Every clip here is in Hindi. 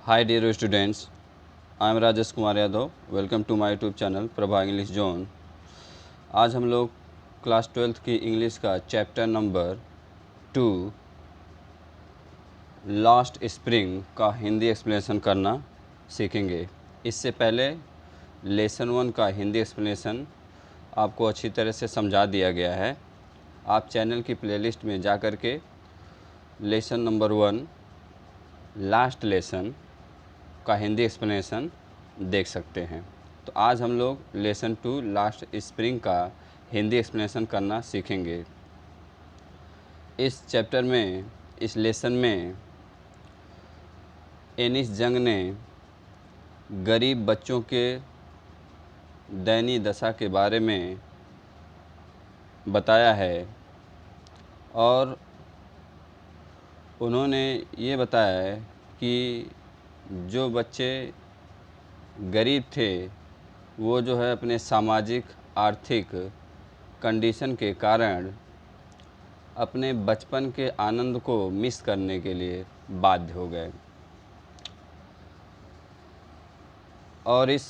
Hi dear students, I am Rajesh Kumar Yadav. Welcome to my YouTube channel Prabha English zone. आज हम लोग क्लास 12th की इंग्लिश का चैप्टर नंबर 2 लास्ट स्प्रिंग का हिंदी एक्सप्लेनेशन करना सीखेंगे. इससे पहले लेसन 1 का हिंदी एक्सप्लेनेशन आपको अच्छी तरह से समझा दिया गया है. आप चैनल की प्लेलिस्ट में जा कर के लेसन नंबर 1 लास्ट लेसन का हिंदी एक्सप्लेनेशन देख सकते हैं. तो आज हम लोग लेसन 2 लास्ट स्प्रिंग का हिंदी एक्सप्लेनेशन करना सीखेंगे. इस चैप्टर में, इस लेसन में एनिस जंग ने गरीब बच्चों के दयनीय दशा के बारे में बताया है और उन्होंने ये बताया है कि जो बच्चे गरीब थे वो जो है अपने सामाजिक आर्थिक कंडीशन के कारण अपने बचपन के आनंद को मिस करने के लिए बाध्य हो गए और इस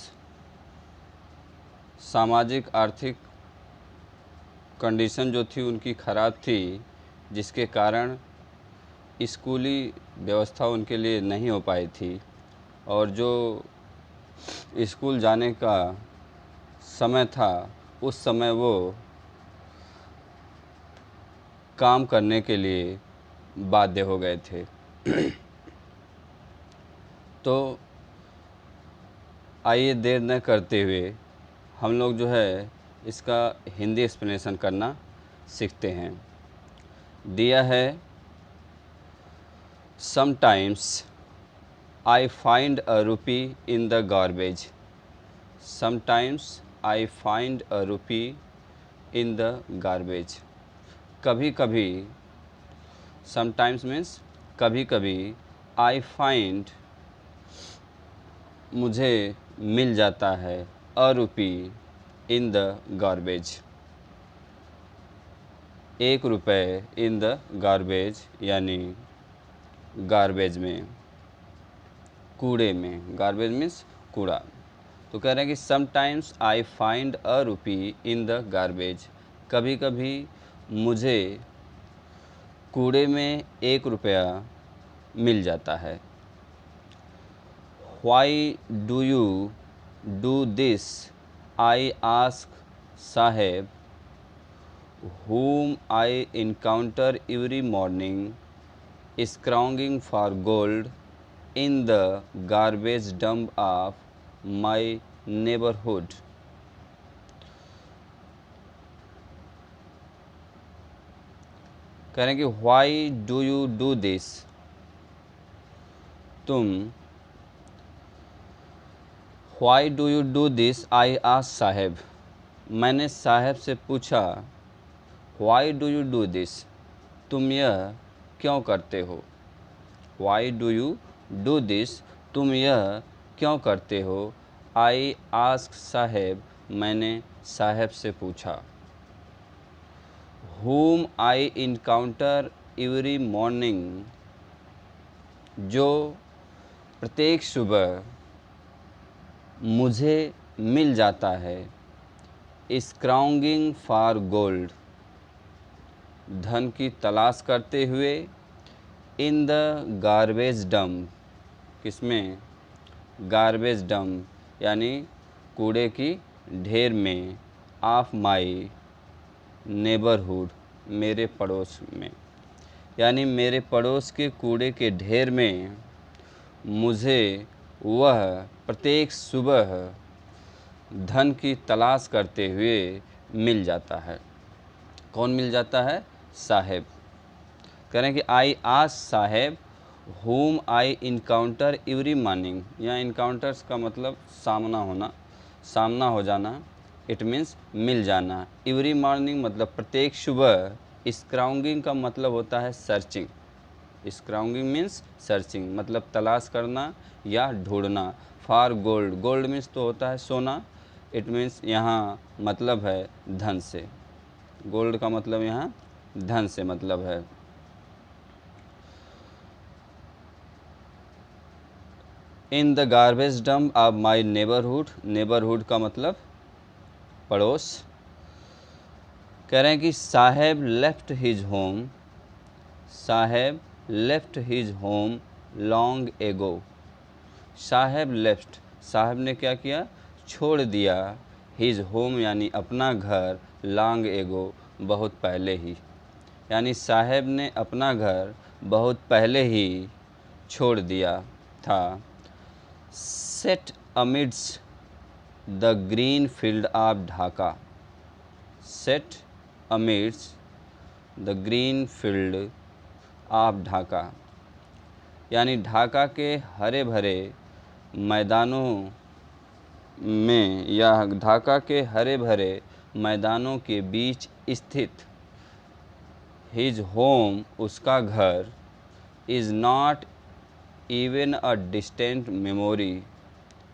सामाजिक आर्थिक कंडीशन जो थी उनकी ख़राब थी, जिसके कारण स्कूली व्यवस्था उनके लिए नहीं हो पाई थी और जो स्कूल जाने का समय था उस समय वो काम करने के लिए बाध्य हो गए थे. तो आइए देर न करते हुए हम लोग जो है इसका हिंदी एक्सप्लेनेशन करना सीखते हैं. दिया है, sometimes I find a rupee in the garbage. Sometimes I find a rupee in the garbage. कभी कभी, sometimes means कभी कभी, I find मुझे मिल जाता है a rupee in the garbage. 1 रुपये in the garbage यानी गार्बेज में, कूड़े में. गार्बेज मीन्स कूड़ा. तो कह रहे हैं कि sometimes I find a rupee in the garbage. कभी कभी मुझे कूड़े में 1 रुपया मिल जाता है. Why do you do this I ask sahib whom I encounter every morning scrounging for gold in the garbage dump of my neighborhood. कह रहे हैं कि why do you do this, तुम, why do you do this I ask Saheb, मैंने साहेब से पूछा. Why do you do this, तुम यह क्यों करते हो. Why do you do this, तुम यह क्यों करते हो. आई आस्क साहेब, मैंने साहेब से पूछा. whom I encounter every morning, जो प्रत्येक सुबह मुझे मिल जाता है. scrounging for gold, धन की तलाश करते हुए. in the garbage dump, किसमें, गार्बेज डंप यानी कूड़े की ढेर में. ऑफ माई नेबरहुड, मेरे पड़ोस में, यानी मेरे पड़ोस के कूड़े के ढेर में मुझे वह प्रत्येक सुबह धन की तलाश करते हुए मिल जाता है. कौन मिल जाता है, साहेब. कह रहे हैं कि I ask sahib whom I encounter every morning. यहाँ इनकाउंटर्स का मतलब सामना होना, सामना हो जाना. इट मीन्स मिल जाना. एवरी मॉर्निंग मतलब प्रत्येक सुबह. स्क्राउंगिंग का मतलब होता है सर्चिंग. स्क्राउंगिंग मीन्स सर्चिंग, मतलब तलाश करना या ढूंढना. फॉर गोल्ड, गोल्ड मीन्स तो होता है सोना. इट मीन्स यहाँ मतलब है धन से. गोल्ड का मतलब यहाँ धन से मतलब है. In the garbage dump of my neighbourhood, neighbourhood का मतलब पड़ोस। कह रहे हैं कि Saheb left his home, Saheb left his home long ago. Saheb left, साहब ने क्या किया, छोड़ दिया, हिज होम यानी अपना घर, लॉन्ग एगो बहुत पहले ही, यानी साहेब ने अपना घर बहुत पहले ही छोड़ दिया था। Set amidst the green field of Dhaka, set amidst the green field of Dhaka, यानी ढाका के हरे भरे मैदानों में या ढाका के हरे भरे मैदानों के बीच स्थित, हिज होम उसका घर, is not even a distant memory,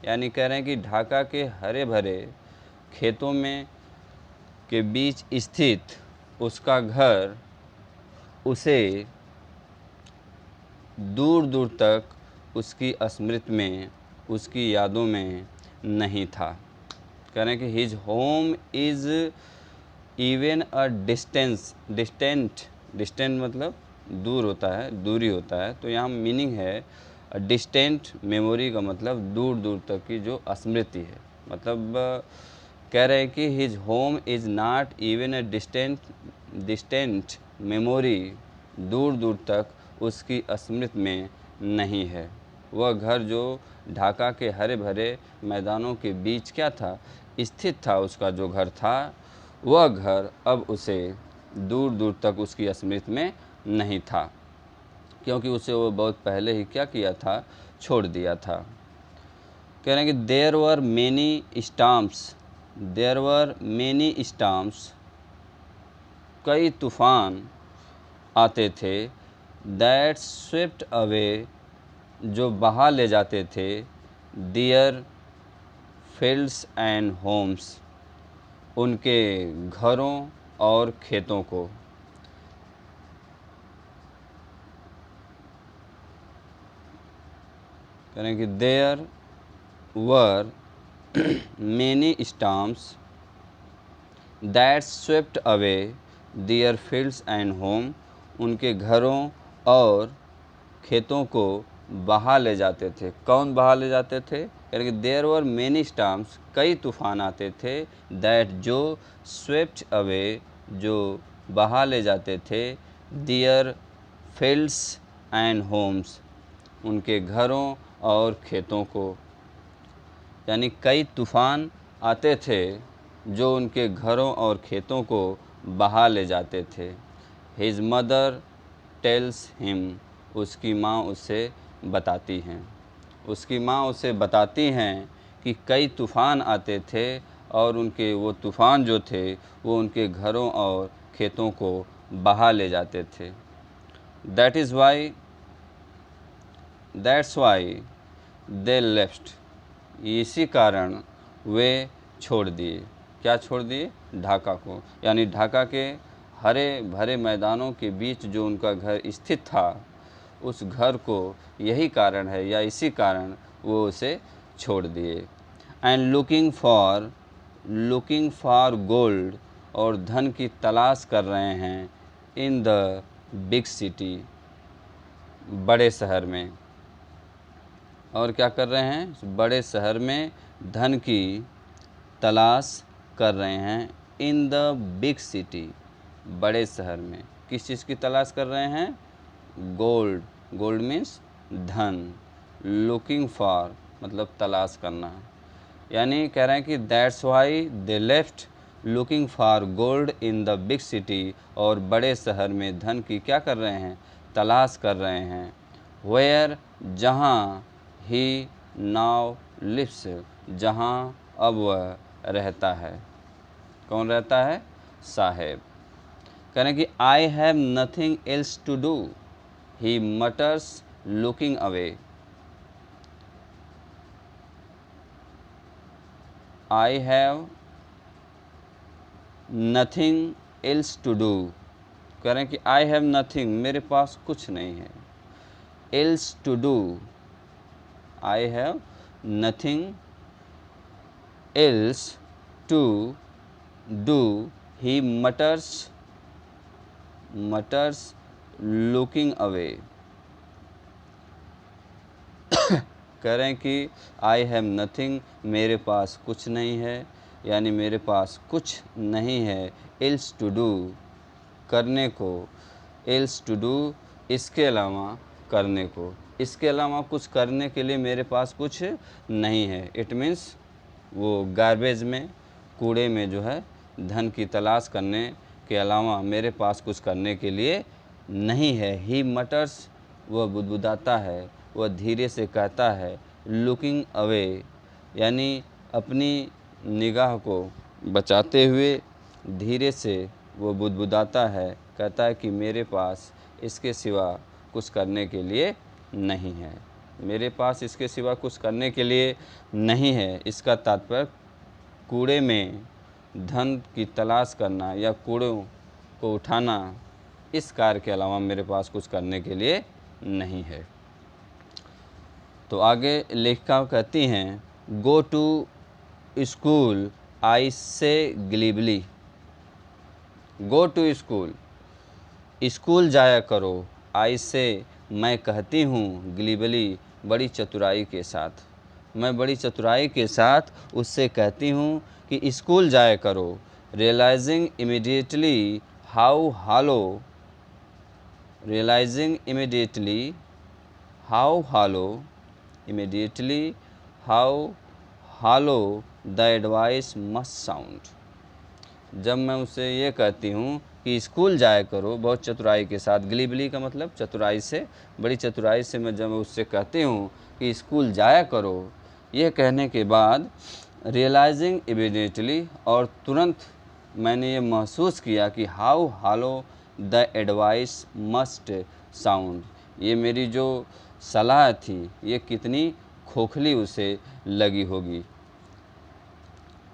यानी कह रहे हैं कि ढाका के हरे भरे खेतों में के बीच स्थित उसका घर उसे दूर दूर तक उसकी स्मृति में, उसकी यादों में नहीं था। कह रहे हैं कि his home is even a distance, distant मतलब दूर होता है, दूरी होता है, तो यहाँ मीनिंग है डिस्टेंट मेमोरी का मतलब दूर दूर तक की जो स्मृति है। मतलब कह रहे हैं कि his home is not even a distant memory, दूर दूर तक उसकी स्मृति में नहीं है। वह घर जो ढाका के हरे भरे मैदानों के बीच क्या था, स्थित था, उसका जो घर था, वह घर अब उसे दूर दूर तक उसकी स्मृति में नहीं था, क्योंकि उसे वो बहुत पहले ही क्या किया था, छोड़ दिया था। कह रहे हैं कि there were many storms, there were many storms, कई तूफान आते थे, दैट स्वेप्ट अवे, जो बहा ले जाते थे, दियर फील्ड्स एंड होम्स, उनके घरों और खेतों को। कह रहे हैं कि there were many storms that swept away their fields and home, उनके घरों और खेतों को बहा ले जाते थे। कौन बहा ले जाते थे, यानी कि देयर वर मेनी स्टॉर्म्स, कई तूफान आते थे, दैट जो स्वेप्ट अवे, जो बहा ले जाते थे, दियर फील्ड्स एंड होम्स, उनके घरों और खेतों को, यानी कई तूफान आते थे जो उनके घरों और खेतों को बहा ले जाते थे। हिज मदर टेल्स हिम, उसकी माँ उसे बताती हैं, उसकी माँ उसे बताती हैं कि कई तूफ़ान आते थे और उनके वो तूफ़ान जो थे वो उनके घरों और खेतों को बहा ले जाते थे। दैट्स वाई दे लेफ्ट, इसी कारण वे छोड़ दिए, क्या छोड़ दिए, ढाका को, यानी ढाका के हरे भरे मैदानों के बीच जो उनका घर स्थित था, उस घर को यही कारण है या इसी कारण वो उसे छोड़ दिए। एंड लुकिंग फॉर गोल्ड, और धन की तलाश कर रहे हैं, इन द बिग सिटी, बड़े शहर में। और क्या कर रहे हैं, बड़े शहर में धन की तलाश कर रहे हैं, इन द बिग सिटी, बड़े शहर में। किस चीज़ की तलाश कर रहे हैं, गोल्ड, गोल्ड मीन्स धन, लुकिंग फॉर मतलब तलाश करना, यानी कह रहे हैं कि that's why they left looking for gold in the big city, और बड़े शहर में धन की क्या कर रहे हैं, तलाश कर रहे हैं। वेयर, जहाँ, ही नाउ लिव्स, जहाँ अब वह रहता है। कौन रहता है, साहेब। कह रहे हैं कि I have nothing else to do, he mutters looking away, I have nothing else to do, कह रहे हैं कि आई हैव नथिंग, मेरे पास कुछ नहीं है, else to do, I have nothing else to do, he mutters looking away. कह रहे हैं कि आई हैव नथिंग, मेरे पास कुछ नहीं है, यानी मेरे पास कुछ नहीं है, एल्स टू डू, करने को, एल्स टू डू, इसके अलावा करने को, इसके अलावा कुछ करने के लिए मेरे पास कुछ नहीं है। इट मीन्स वो गार्बेज में, कूड़े में जो है धन की तलाश करने के अलावा मेरे पास कुछ करने के लिए नहीं है। ही मटर्स, वह बुदबुदाता है, वह धीरे से कहता है, लुकिंग अवे, यानी अपनी निगाह को बचाते हुए धीरे से वो बुदबुदाता है, कहता है कि मेरे पास इसके सिवा कुछ करने के लिए नहीं है, मेरे पास इसके सिवा कुछ करने के लिए नहीं है। इसका तात्पर्य कूड़े में धन की तलाश करना या कूड़ों को उठाना, इस कार्य के अलावा मेरे पास कुछ करने के लिए नहीं है। तो आगे लेखिका कहती हैं, गो टू स्कूल आई से ग्लीबली, गो टू स्कूल, स्कूल जाया करो, आई से, मैं कहती हूँ, ग्लीबली, बड़ी चतुराई के साथ, मैं बड़ी चतुराई के साथ उससे कहती हूँ कि स्कूल जाया करो। Realising immediately how hollow, realising immediately how hollow, immediately how hollow the advice must sound. जब मैं उसे ये कहती हूँ कि स्कूल जाया करो, बहुत चतुराई के साथ, ग्लीबली का मतलब चतुराई से, बड़ी चतुराई से मैं जब उससे कहती हूँ कि स्कूल जाया करो, यह कहने के बाद रियलाइजिंग इमीडिएटली, और तुरंत मैंने ये महसूस किया कि how hollow the advice must sound, ये मेरी जो सलाह थी ये कितनी खोखली उसे लगी होगी।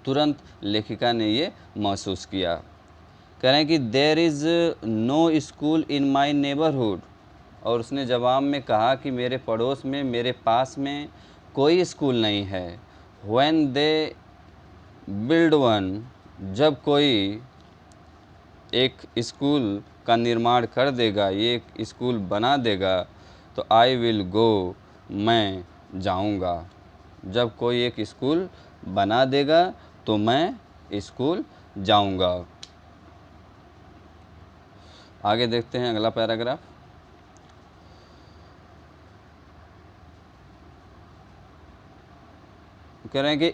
तुरंत लेखिका ने ये महसूस किया। कह रहे हैं कि there is no school in my neighbourhood, और उसने जवाब में कहा कि मेरे पड़ोस में, मेरे पास में कोई स्कूल नहीं है। व्हेन दे बिल्ड वन, जब कोई एक स्कूल का निर्माण कर देगा, ये एक स्कूल बना देगा, तो आई विल गो, मैं जाऊंगा। जब कोई एक स्कूल बना देगा तो मैं स्कूल जाऊंगा। आगे देखते हैं अगला पैराग्राफ। कह रहे हैं कि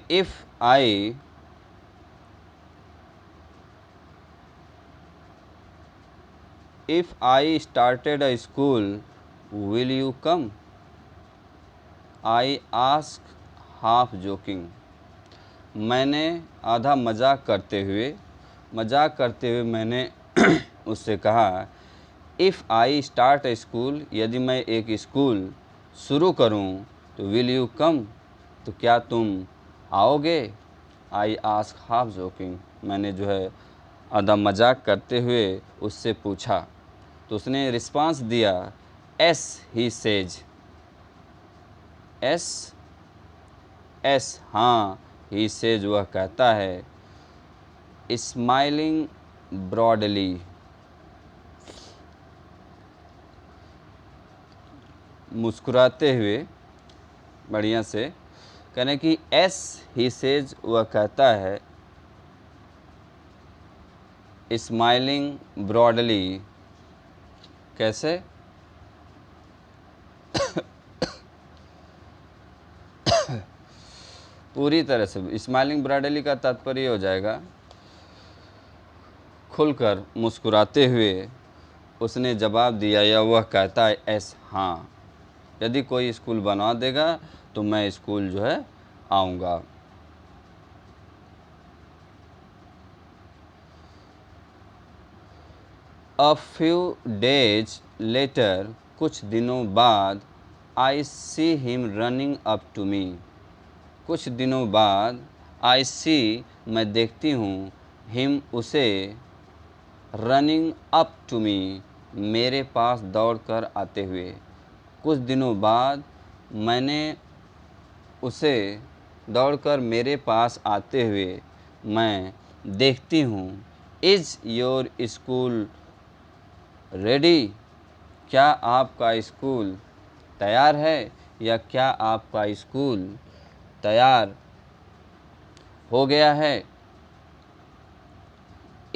if I started a school will you come, I ask half joking. मैंने आधा मजाक करते हुए मैंने उससे कहा, if I start a school, यदि मैं एक स्कूल शुरू करूं तो विल यू कम, तो क्या तुम आओगे। आई आस्क हाफ जोकिंग, मैंने जो है आधा मजाक करते हुए उससे पूछा, तो उसने रिस्पांस दिया, एस ही सेज, एस हाँ, ही सेज वह कहता है, स्माइलिंग ब्रॉडली, मुस्कुराते हुए बढ़िया से। कहने कि एस ही सेज वह कहता है, स्माइलिंग ब्रॉडली, कैसे पूरी तरह से। स्माइलिंग ब्रॉडली का तात्पर्य हो जाएगा खुलकर मुस्कुराते हुए उसने जवाब दिया, या वह कहता है, एस हाँ, यदि कोई स्कूल बना देगा तो मैं स्कूल जो है आऊँगा। अ फ्यू डेज लेटर, कुछ दिनों बाद, I see him running up to me, कुछ दिनों बाद, आई सी मैं देखती हूँ, हिम उसे, रनिंग अप टू मी मेरे पास दौड़ कर आते हुए। कुछ दिनों बाद मैंने उसे दौड़कर मेरे पास आते हुए मैं देखती हूँ। Is your school ready? क्या आपका स्कूल तैयार है या क्या आपका स्कूल तैयार हो गया है?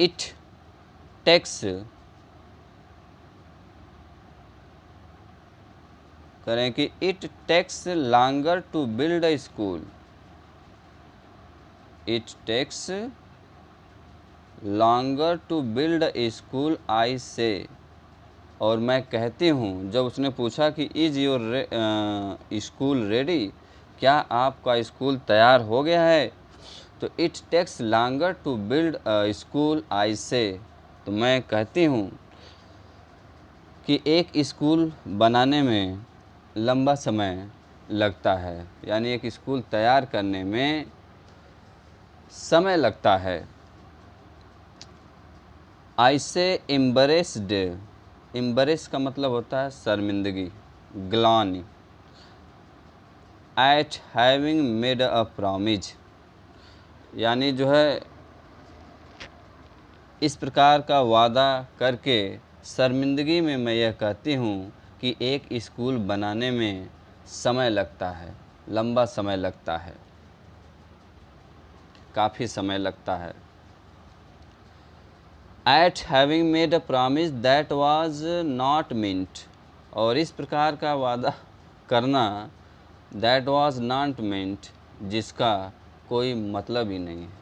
इट टेक्स, करें कि it takes longer to build a school. It takes longer to build a school I say. और मैं कहती हूँ, जब उसने पूछा कि इज़ योर स्कूल रेडी? क्या आपका स्कूल तैयार हो गया है? तो it takes longer to build a school I say, तो मैं कहती हूँ कि एक स्कूल बनाने में लंबा समय लगता है, यानी एक स्कूल तैयार करने में समय लगता है। आई से एम्बरेस्ड, एम्बरेस का मतलब होता है शर्मिंदगी, ग्लानि। एट हैविंग मेड अ प्रॉमिज, यानी जो है इस प्रकार का वादा करके शर्मिंदगी में मैं यह कहती हूँ कि एक स्कूल बनाने में समय लगता है, लंबा समय लगता है, काफ़ी समय लगता है। At having made a promise that was not meant, और इस प्रकार का वादा करना, दैट वाज नॉट मींट, जिसका कोई मतलब ही नहीं है।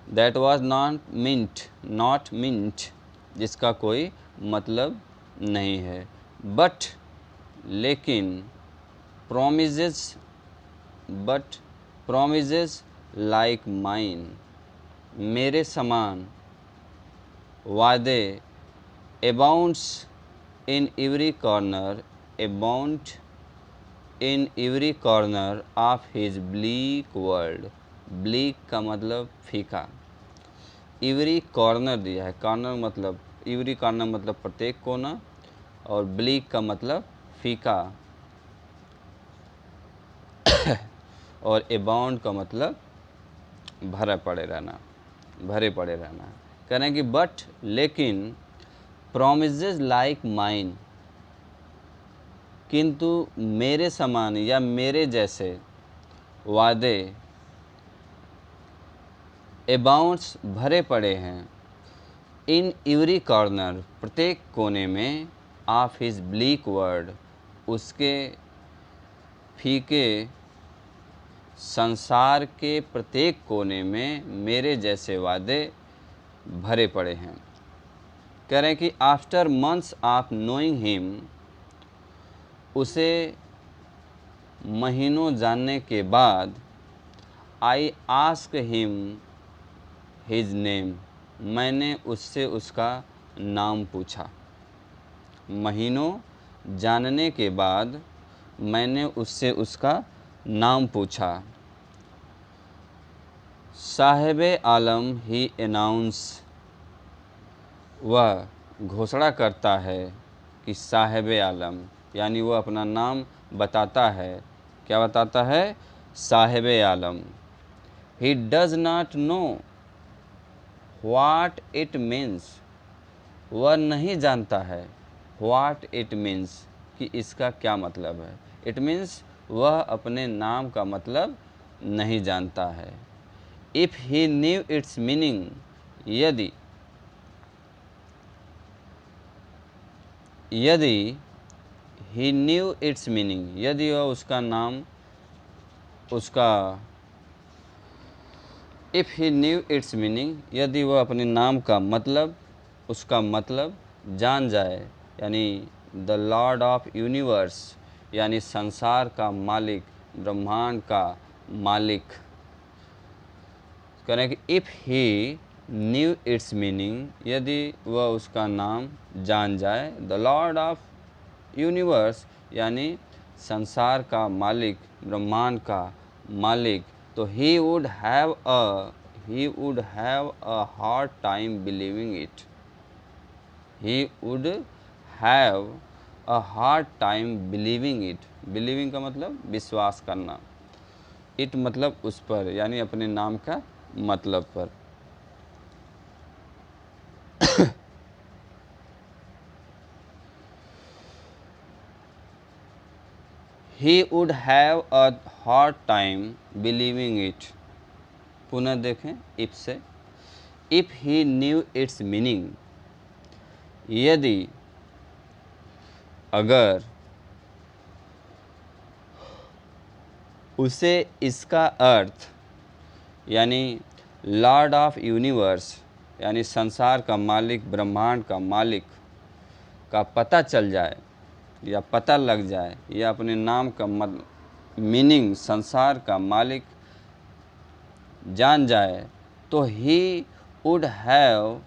दैट वाज नॉट मींट, जिसका कोई मतलब नहीं है। बट, लेकिन, promises, but promises like mine, मेरे समान वादे, abounds in every corner, abound in every corner of his bleak world. Bleak का मतलब फीका, एवरी कॉर्नर दिया है, कॉर्नर मतलब, एवरी कॉर्नर मतलब प्रत्येक कोना, और ब्लीक का मतलब फीका, और अबाउंड का मतलब भरे पड़े रहना, भरे पड़े रहना। कह रहे हैं कि बट, लेकिन, प्रोमिसेस लाइक माइन, किंतु मेरे समान या मेरे जैसे वादे, अबाउंड्स भरे पड़े हैं, इन एवरी कॉर्नर प्रत्येक कोने में, ऑफ हिज ब्लीक वर्ड उसके फीके संसार के प्रत्येक कोने में मेरे जैसे वादे भरे पड़े हैं। कह रहे हैं कि after months of knowing him, उसे महीनों जानने के बाद, I ask him his name, मैंने उससे उसका नाम पूछा। महीनों जानने के बाद मैंने उससे उसका नाम पूछा। साहिबे आलम ही अनाउंस, वह घोषणा करता है कि साहिबे आलम, यानी वह अपना नाम बताता है। क्या बताता है? Saheb-e Alam. He does not know what it means, वह नहीं जानता है व्हाट इट मीन्स, कि इसका क्या मतलब है। इट मीन्स वह अपने नाम का मतलब नहीं जानता है। If he new it's meaning, यदि ही न्यू इट्स मीनिंग, यदि वह उसका नाम, उसका, if he new it's meaning, यदि वह अपने नाम का मतलब, उसका मतलब जान जाए, यानी द लॉर्ड ऑफ यूनिवर्स, यानी संसार का मालिक, ब्रह्मांड का मालिक। कह रहे हैं कि if he new it's meaning, यदि वह उसका नाम जान जाए, द लॉर्ड ऑफ यूनिवर्स, यानी संसार का मालिक, ब्रह्मांड का मालिक, तो he would have a hard time believing it. He would have a hard time believing it. Believing का मतलब विश्वास करना, इट मतलब उस पर, यानी अपने नाम का मतलब पर। He would have a hard time believing it। पुनः देखें if से, if he knew its meaning। यदि, अगर उसे इसका अर्थ, यानी लॉर्ड ऑफ यूनिवर्स, यानी संसार का मालिक, ब्रह्मांड का मालिक का पता चल जाए या पता लग जाए, या अपने नाम का मीनिंग संसार का मालिक जान जाए, तो he would have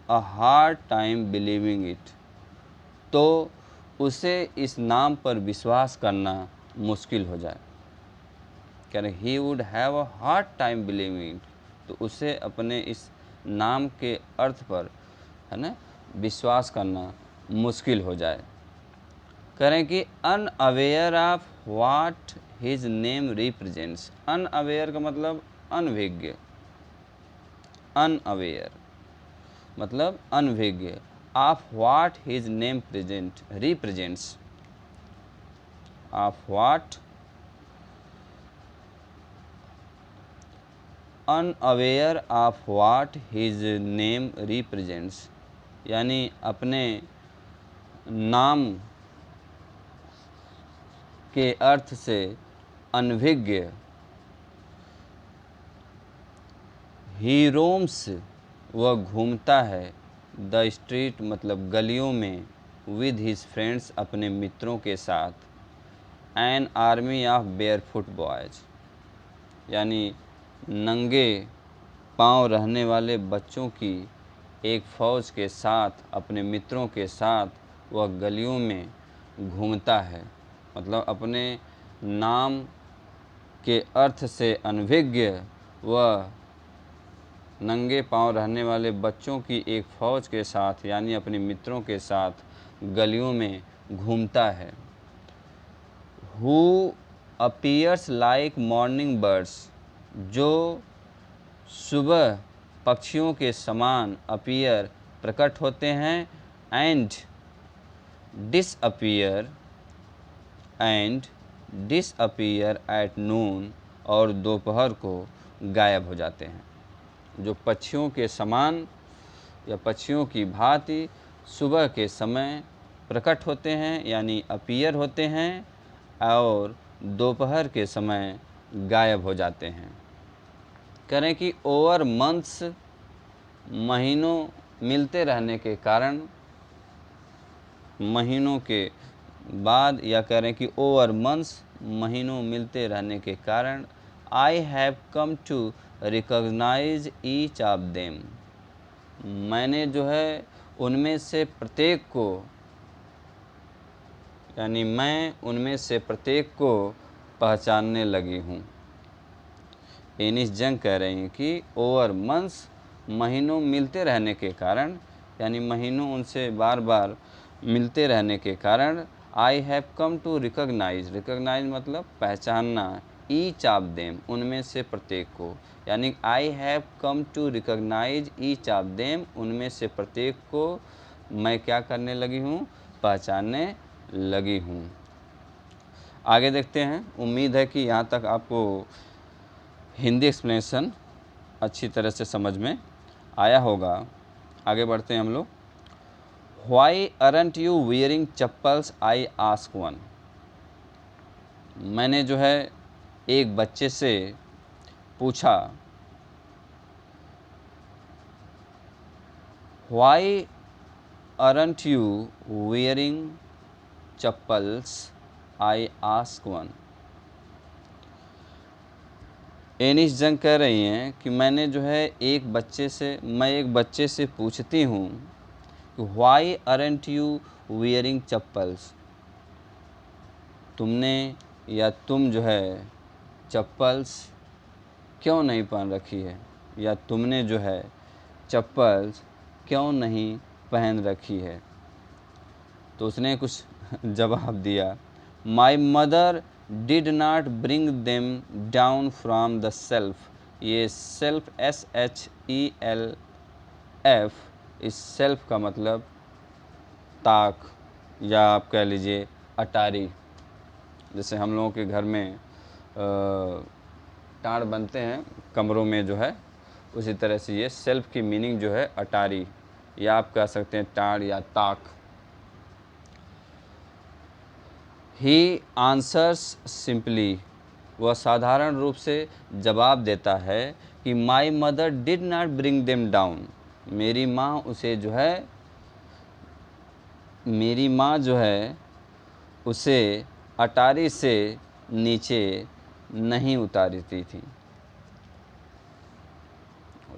a hard time believing it. तो उसे इस नाम पर विश्वास करना मुश्किल हो जाए। कह रहे he would have a hard time believing it, तो उसे अपने इस नाम के अर्थ पर, है ना, विश्वास करना मुश्किल हो जाए। करें कि unaware of what his name represents. Unaware का मतलब अनभिज्ञ, अनअवेयर मतलब अनभिज्ञ, of what his name present represents, of what, unaware of what his name represents, यानी अपने नाम के अर्थ से अनभिज्ञ। ही रोम्स, वह घूमता है, द स्ट्रीट मतलब गलियों में, विद हिज फ्रेंड्स अपने मित्रों के साथ, an army of barefoot boys, यानी नंगे पांव रहने वाले बच्चों की एक फ़ौज के साथ, अपने मित्रों के साथ वह गलियों में घूमता है। मतलब अपने नाम के अर्थ से अनभिज्ञ वह नंगे पांव रहने वाले बच्चों की एक फ़ौज के साथ, यानी अपने मित्रों के साथ गलियों में घूमता है। Who appears like morning birds, जो सुबह पक्षियों के समान अपीयर प्रकट होते हैं, and disappear, and disappear at noon, और दोपहर को गायब हो जाते हैं। जो पक्षियों के समान या पक्षियों की भांति सुबह के समय प्रकट होते हैं, यानी अपीयर होते हैं, और दोपहर के समय गायब हो जाते हैं। करें कि ओवर मंथ्स, महीनों मिलते रहने के कारण, महीनों के बाद, या करें कि ओवर मंथ्स, महीनों मिलते रहने के कारण, I have come to recognise each of them, मैंने जो है उनमें से प्रत्येक को, यानी मैं उनमें से प्रत्येक को पहचानने लगी हूँ। एनिस जंग कह रही हैं कि ओवर मंथ्स, महीनों मिलते रहने के कारण, यानी महीनों उनसे बार बार मिलते रहने के कारण, I have come to recognise, recognise मतलब पहचानना, ईच ऑफ देम, उनमें से प्रत्येक को, यानी I have come to recognise each of them, उनमें से प्रत्येक को मैं क्या करने लगी हूँ, पहचानने लगी हूँ। आगे देखते हैं। उम्मीद है कि यहाँ तक आपको हिंदी एक्सप्लेनेशन अच्छी तरह से समझ में आया होगा। आगे बढ़ते हैं हम लोग। Why aren't you wearing chappals? I ask one। मैंने जो है एक बच्चे से पूछा, Why aren't you wearing chappals? I ask one। एनिस जंग कह रही हैं कि मैं एक बच्चे से पूछती हूँ कि why aren't you wearing chappals, तुमने या तुम जो है चप्पल्स क्यों नहीं पहन रखी है, या तुमने जो है चप्पल्स क्यों नहीं पहन रखी है। तो उसने कुछ जवाब दिया, my mother did not bring them down from the self. ये सेल्फ SHELF, इस सेल्फ का मतलब ताक या आप कह लीजिए अटारी। जैसे हम लोगों के घर में टाड़ बनते हैं कमरों में जो है, उसी तरह से ये सेल्फ की मीनिंग जो है अटारी, या आप कह सकते हैं टाड़ या ताक। ही आंसर्स सिंपली, वह साधारण रूप से जवाब देता है कि my mother did not bring them down. मेरी माँ जो है उसे अटारी से नीचे नहीं उतारती थी।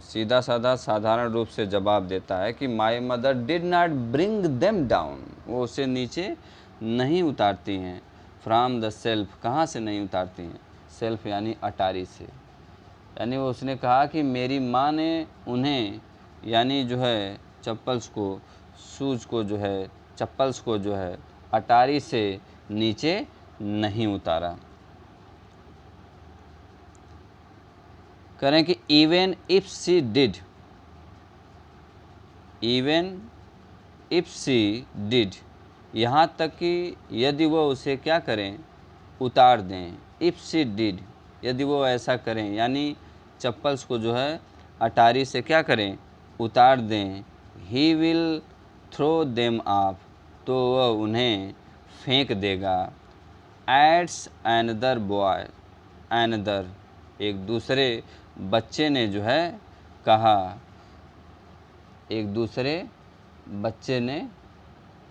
सीधा साधा साधारण रूप से जवाब देता है कि my mother did not bring them down, वो उसे नीचे नहीं उतारती हैं। फ्रॉम द सेल्फ, कहाँ से नहीं उतारती हैं? सेल्फ यानी अटारी से। यानी वो उसने कहा कि मेरी माँ ने उन्हें यानी जो है चप्पल्स को जो है अटारी से नीचे नहीं उतारा। करें कि इवन इफ सी डिड, यहाँ तक कि यदि वो उसे क्या करें, उतार दें। इफ सी डिड, यदि वो ऐसा करें, यानी चप्पल्स को जो है अटारी से क्या करें, उतार दें। He will throw them off, तो वह उन्हें फेंक देगा। एड्स अनदर बॉय, अनदर एक दूसरे बच्चे ने जो है कहा, एक दूसरे बच्चे ने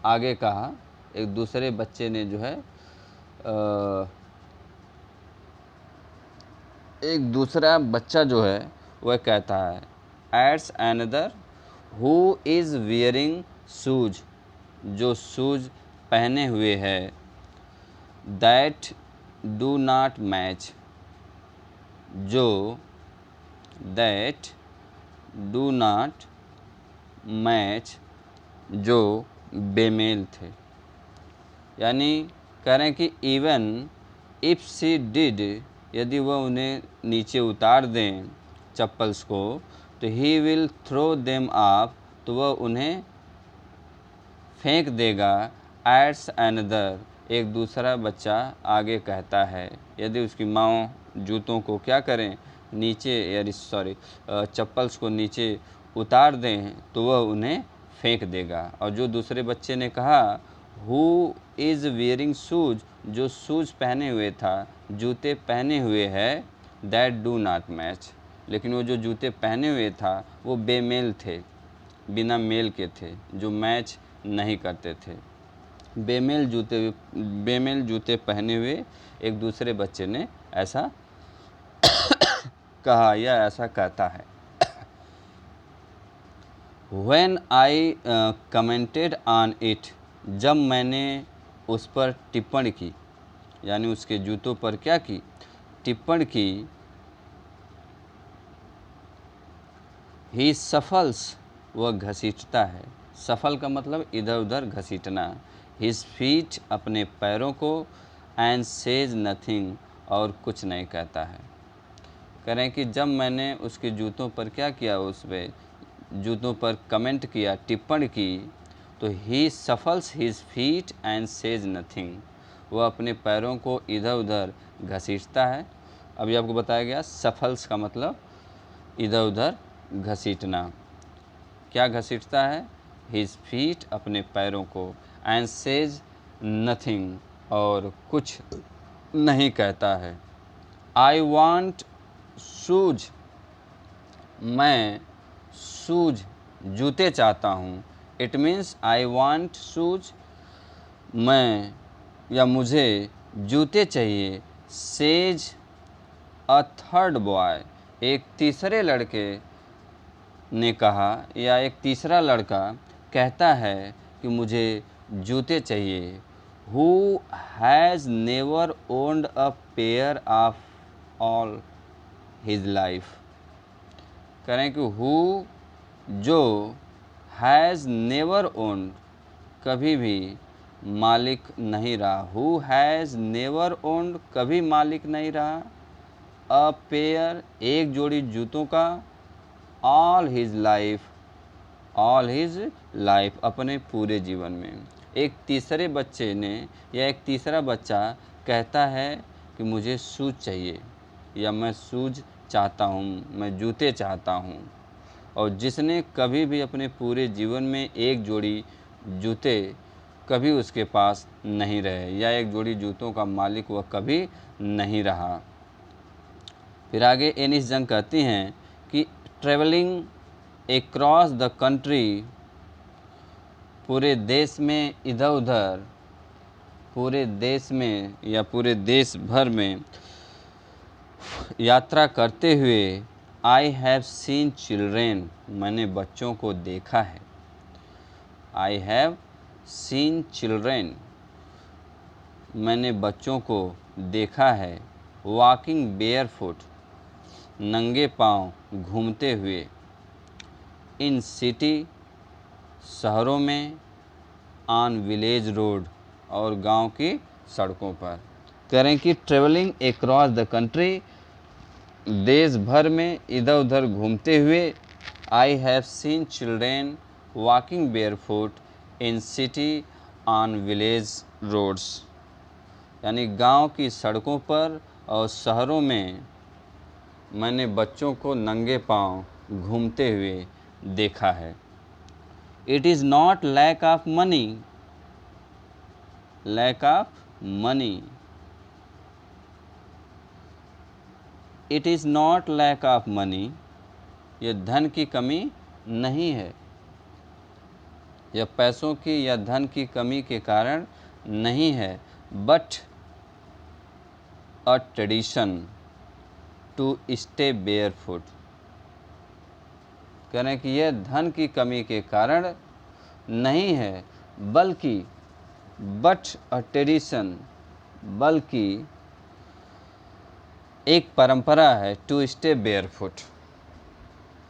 आगे कहा, एक दूसरे बच्चे ने जो है एक दूसरा बच्चा जो है वह कहता है, ads another who is wearing shoes, जो शूज पहने हुए है, दैट डू नॉट मैच, जो दैट डू नॉट मैच, जो बेमेल थे। यानी कह रहे हैं कि इवन इफ सी डिड, यदि वह उन्हें नीचे उतार दें चप्पल्स को, तो he will throw them off, तो वह उन्हें फेंक देगा। एट्स अनदर, एक दूसरा बच्चा आगे कहता है। यदि उसकी माँ जूतों को क्या करें, नीचे चप्पल्स को नीचे उतार दें तो वह उन्हें फेंक देगा। और जो दूसरे बच्चे ने कहा, हु इज़ वियरिंग शूज, जो शूज पहने हुए था, जूते पहने हुए है, दैट डू नॉट मैच, लेकिन वो जो जूते पहने हुए था वो बेमेल थे, बिना मेल के थे, जो मैच नहीं करते थे। बेमेल जूते पहने हुए एक दूसरे बच्चे ने ऐसा कहा या ऐसा कहता है। When I commented on it, जब मैंने उस पर टिप्पणी की, यानी उसके जूतों पर क्या की, टिप्पणी की। ही सफल्स, वह घसीटता है। सफल का मतलब इधर उधर घसीटना। हिज फीट, अपने पैरों को। एंड सेज नथिंग, और कुछ नहीं कहता है। कह रहे हैं कि जब मैंने उसके जूतों पर क्या किया, उस पर जूतों पर कमेंट किया, टिप्पणी की, तो he shuffles his feet and says nothing, वह अपने पैरों को इधर उधर घसीटता है। अभी आपको बताया गया सफल्स का मतलब इधर उधर घसीटना। क्या घसीटता है? हिज फीट, अपने पैरों को। एंड सेज नथिंग, और कुछ नहीं कहता है। आई वॉन्ट शूज, मैं शूज जूते चाहता हूँ। It means I want shoes, मैं या मुझे जूते चाहिए। सेज अ थर्ड बॉय, एक तीसरे लड़के ने कहा, या एक तीसरा लड़का कहता है कि मुझे जूते चाहिए। Who has never owned a pair of all his life. करें कि हु, जो, हैज़ नेवर ओन्ड, कभी भी, मालिक नहीं रहा। हु हैज़ नेवर ओन्ड, कभी मालिक नहीं रहा। अ पेयर, एक जोड़ी जूतों का। All his life, all his life, अपने पूरे जीवन में। एक तीसरे बच्चे ने या एक तीसरा बच्चा कहता है कि मुझे शूज चाहिए या मैं शूज चाहता हूँ, मैं जूते चाहता हूँ। और जिसने कभी भी अपने पूरे जीवन में एक जोड़ी जूते कभी उसके पास नहीं रहे या एक जोड़ी जूतों का मालिक वह कभी नहीं रहा। फिर आगे एनिस जंग कहती हैं कि ट्रेवलिंग एक्रॉस द कंट्री, पूरे देश में इधर उधर, पूरे देश में या पूरे देश भर में यात्रा करते हुए, आई हैव सीन चिल्ड्रेन, मैंने बच्चों को देखा है। आई हैव सीन चिल्ड्रेन, मैंने बच्चों को देखा है। वॉकिंग बेयरफुट, नंगे पांव घूमते हुए। इन सिटी, शहरों में। ऑन विलेज रोड, और गांव की सड़कों पर। करें कि ट्रेवलिंग एक्रॉस द कंट्री, देश भर में इधर उधर घूमते हुए। I have seen children walking barefoot in city on village roads, यानी गांव की सड़कों पर और शहरों में मैंने बच्चों को नंगे पांव घूमते हुए देखा है। It is not lack of money, lack of money, it is not lack of money, यह धन की कमी नहीं है, यह पैसों की या धन की कमी के कारण नहीं है। But a tradition to stay barefoot, कह रहे हैं कि यह धन की कमी के कारण नहीं है, बल्कि बट अ ट्रेडिशन, बल्कि एक परंपरा है। टू स्टे बेयरफुट,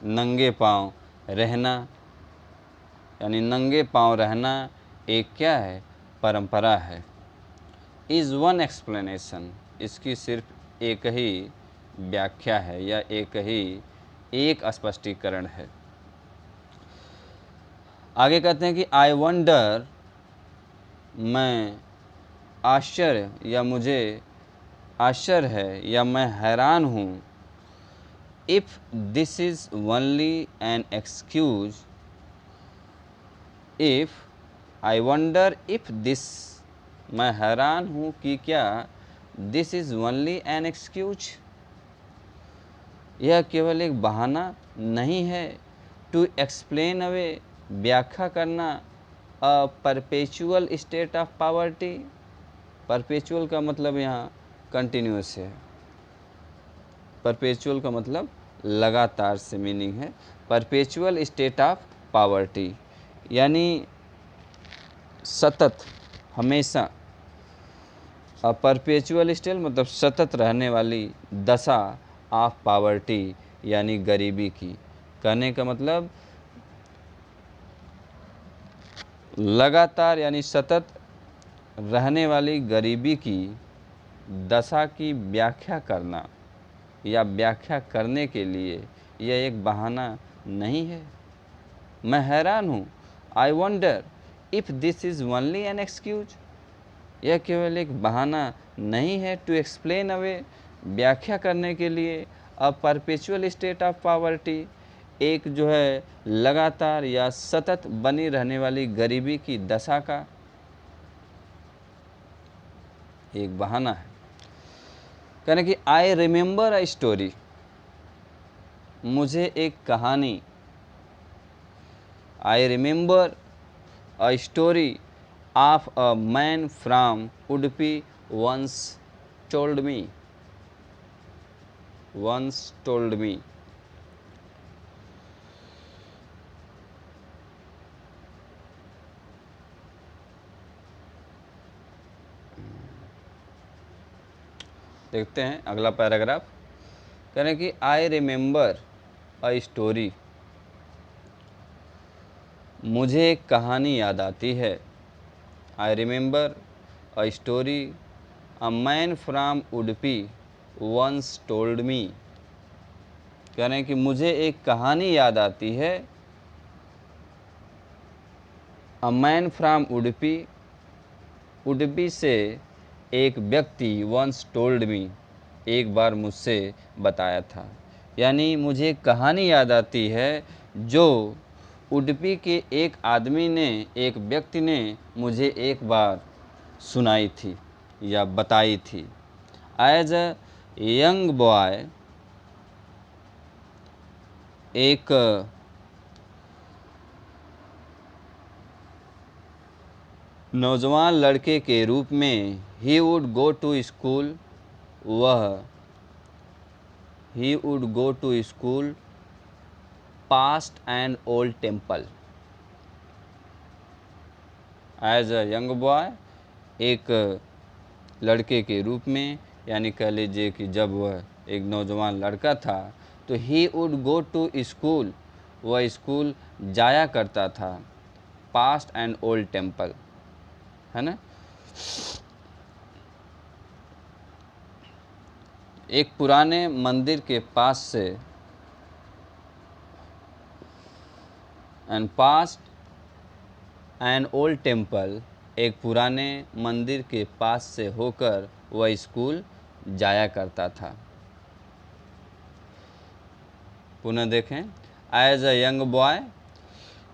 नंगे पांव रहना, यानी नंगे पांव रहना एक क्या है, परंपरा है। इज़ वन एक्सप्लेनेशन, इसकी सिर्फ एक ही व्याख्या है या एक स्पष्टीकरण है। आगे कहते हैं कि आई वंडर, मैं आश्चर्य या मुझे आश्चर्य है या मैं हैरान हूँ। If this is only an excuse, if, I wonder if this, मैं हैरान हूँ कि क्या, this is only an excuse, यह केवल एक बहाना नहीं है। टू एक्सप्लेन अवे, व्याख्या करना। अ perpetual state of poverty, perpetual का मतलब यहाँ कंटिन्यूस है। परपेचुअल का मतलब लगातार से मीनिंग है। परपेचुअल स्टेट ऑफ पॉवर्टी यानी सतत, हमेशा। अ परपेचुअल स्टेट मतलब सतत रहने वाली दशा ऑफ पॉवर्टी यानी गरीबी की। कहने का मतलब लगातार यानी सतत रहने वाली गरीबी की दशा की व्याख्या करना या व्याख्या करने के लिए यह एक बहाना नहीं है। मैं हैरान हूँ, I wonder if this is only an excuse, यह केवल एक बहाना नहीं है। टू एक्सप्लेन अवे, व्याख्या करने के लिए। अ परपेचुअल स्टेट ऑफ पॉवर्टी, एक जो है लगातार या सतत बनी रहने वाली गरीबी की दशा का एक बहाना है। कहने कि आई रिमेंबर अ स्टोरी, मुझे एक कहानी। I remember a story of a man from Udupi once told me, once told me. देखते हैं अगला पैराग्राफ। कह रहे हैं कि आई रिमेंबर अ स्टोरी, मुझे एक कहानी याद आती है। I remember a story a man from Udupi once told me. कह रहे हैं कि मुझे एक कहानी याद आती है। अ मैन फ्रॉम उडुपी, उडुपी से एक व्यक्ति वंस टोल्ड मी, एक बार मुझसे बताया था। यानी मुझे एक कहानी याद आती है जो उडुपी के एक आदमी ने, एक व्यक्ति ने मुझे एक बार सुनाई थी या बताई थी। एज अ यंग बॉय, एक नौजवान लड़के के रूप में he would go to school, he would go to school past and old temple. As a young boy, एक लड़के के रूप में, यानी कह लीजिए कि जब वह एक नौजवान लड़का था तो he would go to school, वह स्कूल जाया करता था। पास्ट एंड ओल्ड टेम्पल, है ना। एक पुराने मंदिर के पास से, and past and old temple, एक पुराने मंदिर के पास से होकर वह स्कूल जाया करता था। पुनः देखें, as a young boy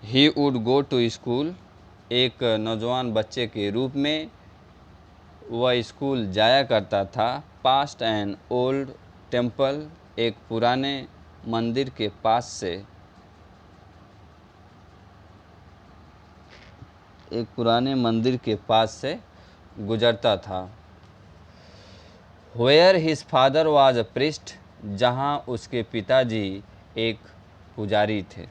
he would go to school, एक नौजवान बच्चे के रूप में वह स्कूल जाया करता था। पास्ट एंड ओल्ड टेम्पल, एक पुराने मंदिर के पास से, एक पुराने मंदिर के पास से गुजरता था। Where his father was a priest, जहाँ उसके पिताजी एक पुजारी थे,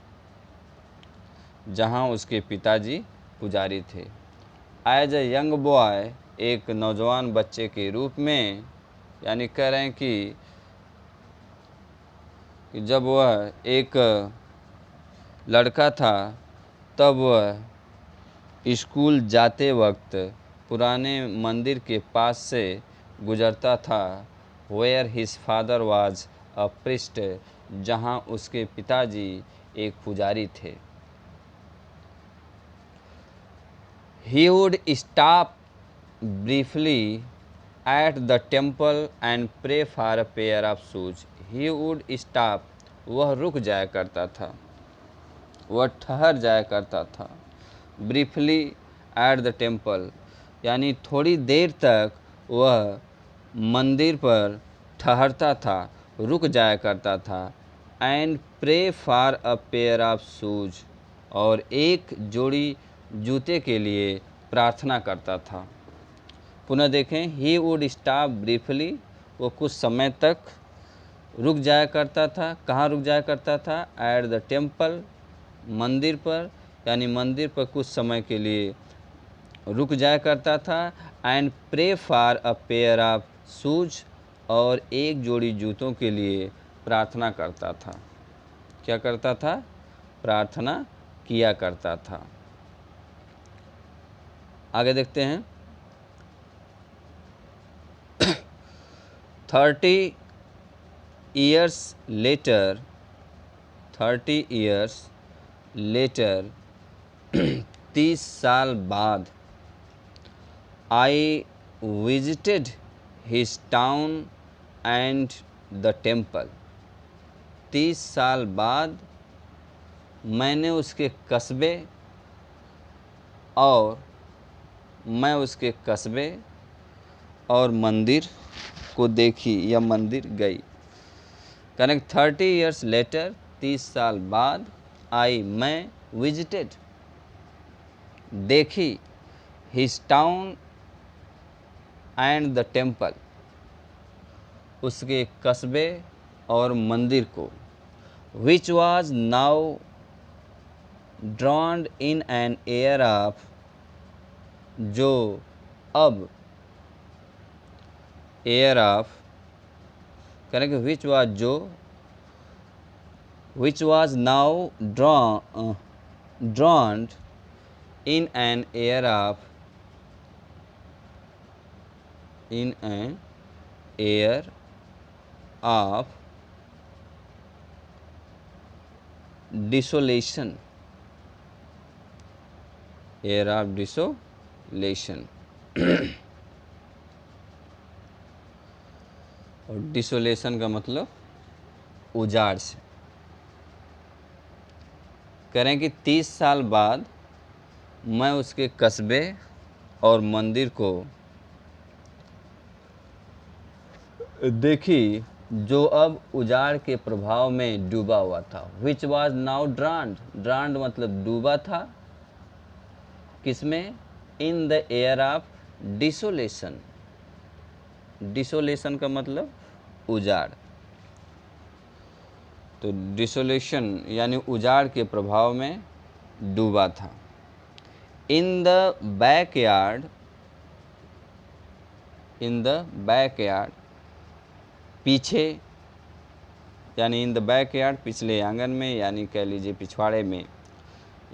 जहाँ उसके पिताजी पुजारी थे। एज अ यंग बॉय, एक नौजवान बच्चे के रूप में, यानी कह रहे हैं कि जब वह एक लड़का था तब वह स्कूल जाते वक्त पुराने मंदिर के पास से गुजरता था। Where his father was a priest, जहाँ उसके पिताजी एक पुजारी थे। He would stop briefly at the temple and pray for a pair of shoes. He would stop, वह रुक जाया करता था, वह ठहर जाया करता था। ब्रीफली एट द टेम्पल, यानी थोड़ी देर तक वह मंदिर पर ठहरता था, रुक जाया करता था। And pray for a pair of shoes, और एक जोड़ी जूते के लिए प्रार्थना करता था। पुनः देखें, ही वुड स्टॉप ब्रीफली, वो कुछ समय तक रुक जाया करता था। कहाँ रुक जाया करता था? एट द टेम्पल, मंदिर पर, यानी मंदिर पर कुछ समय के लिए रुक जाया करता था। And pray for a pair of shoes, और एक जोड़ी जूतों के लिए प्रार्थना करता था। क्या करता था? प्रार्थना किया करता था। आगे देखते हैं। 30 years later, 30 years later, 30 साल बाद, I visited his town and the temple. 30 साल बाद मैंने उसके कस्बे और मंदिर को देखी या मंदिर गई। कनेक्ट 30 years later, 30 साल बाद, मैं विजिटेड, देखी, his town and the temple, उसके कस्बे और मंदिर को। Which was now ड्रॉन्ड in an air of, जो अब एयर ऑफ, करेंगे विच वॉज, जो, which was now ड्रॉन्ड in an air of in an air of desolation, air of desolation। और डिसोलेशन का मतलब उजाड़ से। करें कि 30 साल बाद मैं उसके कस्बे और मंदिर को देखी जो अब उजाड़ के प्रभाव में डूबा हुआ था। विच वॉज नाउ ड्रांड, ड्रांड मतलब डूबा था किसमें? In the air of desolation. Desolation का मतलब उजाड़। तो डिसोलेशन यानी उजाड़ के प्रभाव में डूबा था। इन the backyard, in the backyard पीछे, यानी इन द बैकयार्ड पिछले आंगन में, यानी कह लीजिए पिछवाड़े में,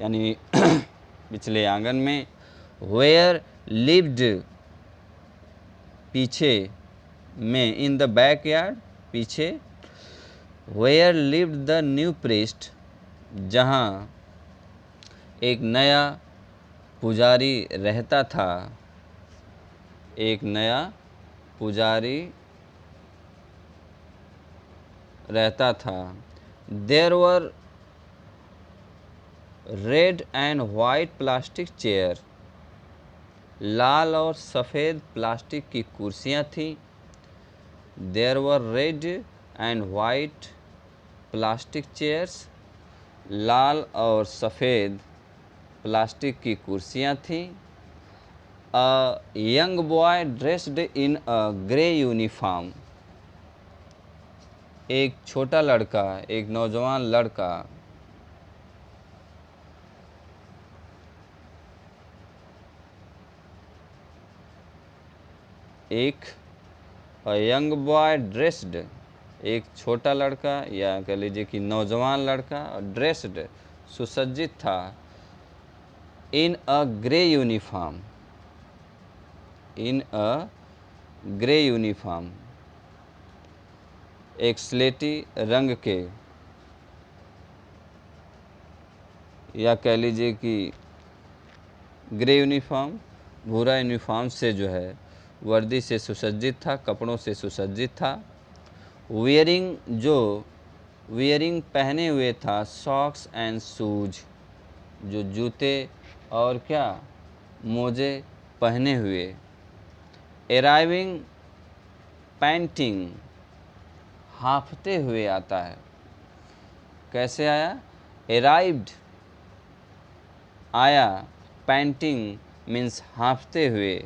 यानी पिछले आंगन में। वेयर लिव्ड पीछे में, इन द बैकयार्ड पीछे। Where lived the new priest जहाँ एक नया पुजारी रहता था, एक नया पुजारी रहता था। There were red and white plastic chair, लाल और सफ़ेद प्लास्टिक की कुर्सियाँ थीं। There were red and white plastic chairs, लाल और सफ़ेद प्लास्टिक की कुर्सियाँ थीं। A young boy dressed in a grey uniform, एक छोटा लड़का, एक नौजवान लड़का एक यंग बॉय ड्रेस्ड, एक छोटा लड़का या कह लीजिए कि नौजवान लड़का, ड्रेस्ड सुसज्जित था। इन a grey uniform, in a grey uniform एक स्लेटी रंग के, या कह लीजिए कि ग्रे यूनिफॉर्म भूरा यूनिफॉर्म से जो है वर्दी से सुसज्जित था, कपड़ों से सुसज्जित था। वियरिंग जो वियरिंग पहने हुए था, सॉक्स एंड शूज जो जूते और क्या मोजे पहने हुए। अराइविंग पैंटिंग हाँफते हुए आता है। कैसे आया? अराइव्ड आया, पैंटिंग मीन्स हाँफते हुए।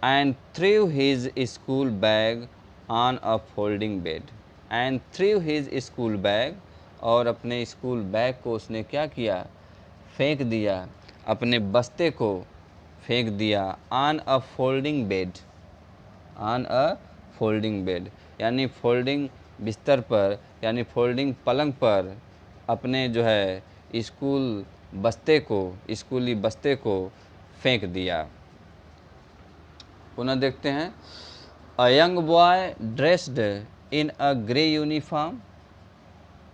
And through his school bag on a folding bed, and through his school bag और अपने स्कूल बैग को उसने क्या किया? फेंक दिया, अपने बस्ते को फेंक दिया। On a folding bed, on a folding bed यानी फोल्डिंग बिस्तर पर, यानी फोल्डिंग पलंग पर अपने जो है स्कूल बस्ते को, स्कूली बस्ते को फेंक दिया। पुनः देखते हैं। अ young boy dressed in a grey uniform,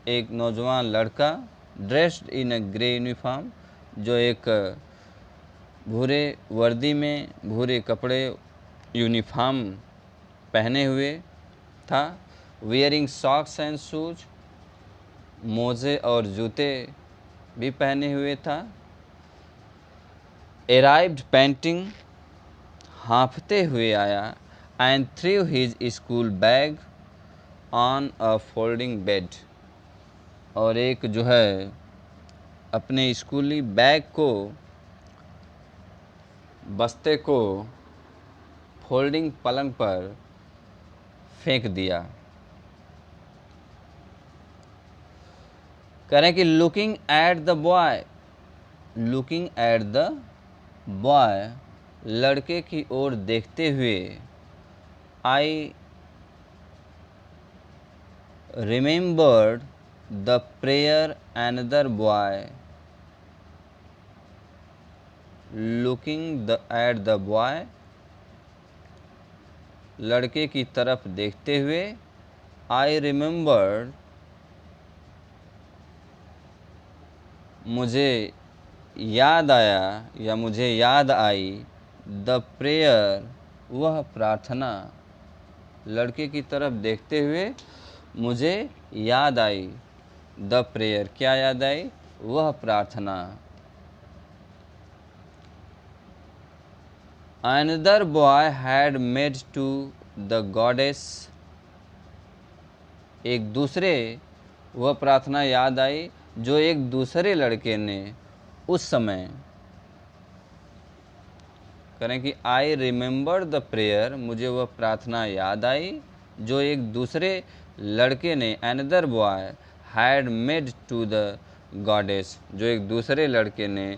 एक नौजवान लड़का, dressed in a grey uniform जो एक भूरे वर्दी में, भूरे कपड़े यूनिफॉर्म पहने हुए था। वियरिंग सॉक्स एंड शूज, मोजे और जूते भी पहने हुए था। अराइव्ड पैंटिंग हाँफते हुए आया। And through his school bag on a folding bed और एक जो है अपने स्कूली बैग को, बस्ते को फोल्डिंग पलंग पर फेंक दिया। कह रहे हैं कि looking at the boy, looking at the boy लड़के की ओर देखते हुए। I remembered the prayer another boy, looking at the boy लड़के की तरफ देखते हुए आई रिमेंबर्ड, मुझे याद आया या मुझे याद आई, द प्रेयर, वह प्रार्थना। लड़के की तरफ देखते हुए मुझे याद आई, द प्रेयर, क्या याद आई, वह प्रार्थना। Another boy had made to the goddess, एक दूसरे, वह प्रार्थना याद आई जो एक दूसरे लड़के ने उस समय, करें कि आई रिमेंबर द प्रेयर, मुझे वह प्रार्थना याद आई जो एक दूसरे लड़के ने, another boy had made to the goddess, जो एक दूसरे लड़के ने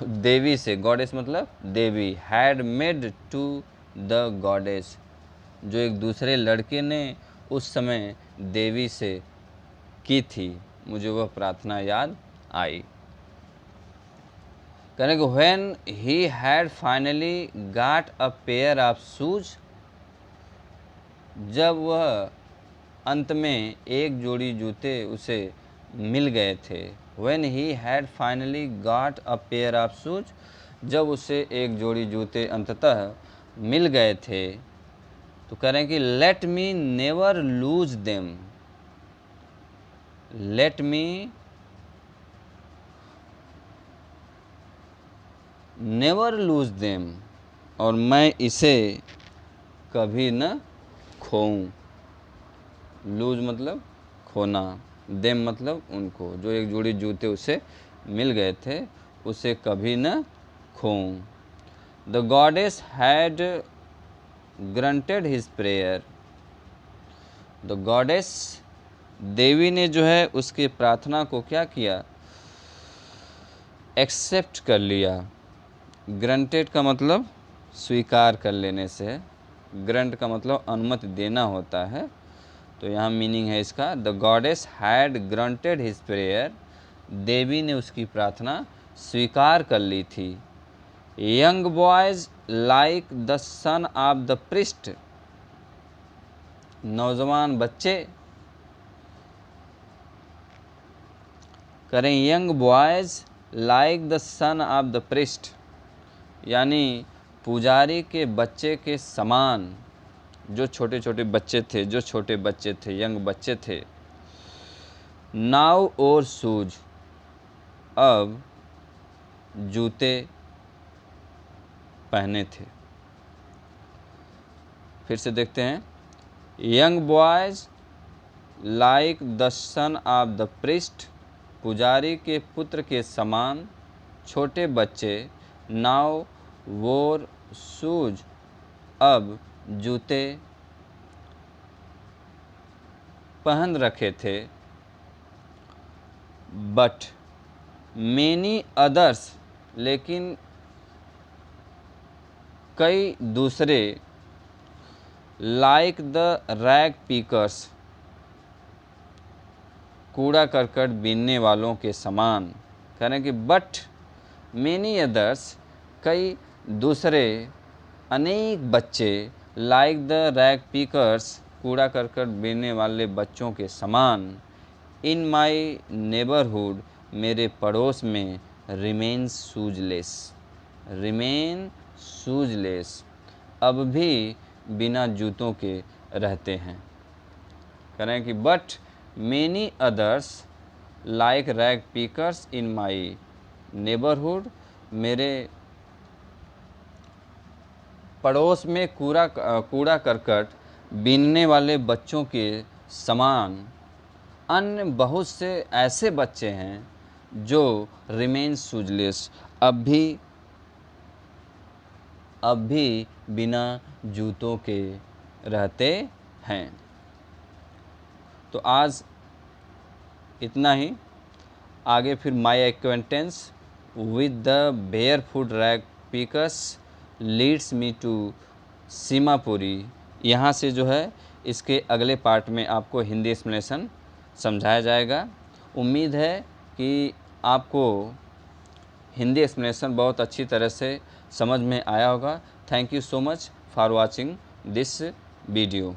देवी से, गॉडेस मतलब देवी, had made to the goddess, जो एक दूसरे लड़के ने उस समय देवी से की थी, मुझे वह प्रार्थना याद आई। कहने को when he had finally got a pair of shoes, जब वह अंत में एक जोड़ी जूते उसे मिल गए थे। When he had finally got a pair of shoes, जब उसे एक जोड़ी जूते अंततः मिल गए थे, तो कह रहे हैं कि let me never lose them, let me never lose them, और मैं इसे कभी न खोऊं। लूज मतलब खोना, देम मतलब उनको, जो एक जोड़ी जूते उसे मिल गए थे उसे कभी न खोऊं। The goddess had granted his prayer, the goddess, देवी ने जो है उसकी प्रार्थना को क्या किया, एक्सेप्ट कर लिया। ग्रंटेड का मतलब स्वीकार कर लेने से, ग्रंट का मतलब अनुमति देना होता है, तो यहाँ मीनिंग है इसका, the goddess had granted his prayer, देवी ने उसकी प्रार्थना स्वीकार कर ली थी। Young boys like the son of the priest, नौजवान बच्चे, करें young boys like the son of the priest, यानी पुजारी के बच्चे के समान, जो छोटे छोटे बच्चे थे, जो छोटे बच्चे थे, यंग बच्चे थे। नाउ और शूज, अब जूते पहने थे। फिर से देखते हैं, young boys like the son of the priest, पुजारी के पुत्र के समान छोटे बच्चे, नाउ वोर शूज, अब जूते पहन रखे थे। बट मेनी अदर्स, लेकिन कई दूसरे, लाइक द रैग पीकर्स, कूड़ा करकट बीनने वालों के समान, कह रहे हैं कि बट मेनी अदर्स, कई दूसरे, अनेक बच्चे, लाइक द रैग पीकर्स, कूड़ा करकट बीनने वाले बच्चों के समान, इन माई नेबरहुड, मेरे पड़ोस में, रिमेन शूजलेस, रिमेन शूजलेस, अब भी बिना जूतों के रहते हैं। कह रहे हैं कि but many others like rag pickers in my neighbourhood, मेरे पड़ोस में कूड़ा करकट बीनने वाले बच्चों के समान अन्य बहुत से ऐसे बच्चे हैं जो रिमेन शूजलेस, अब भी बिना जूतों के रहते हैं। तो आज इतना ही, आगे फिर my acquaintance with the barefoot rag pickers leads me to Seemapuri, यहाँ से जो है इसके अगले पार्ट में आपको हिंदी एक्सप्लेनेशन समझाया जाएगा। उम्मीद है कि आपको हिंदी एक्सप्लेनेशन बहुत अच्छी तरह से समझ में आया होगा। Thank you so much for watching this video.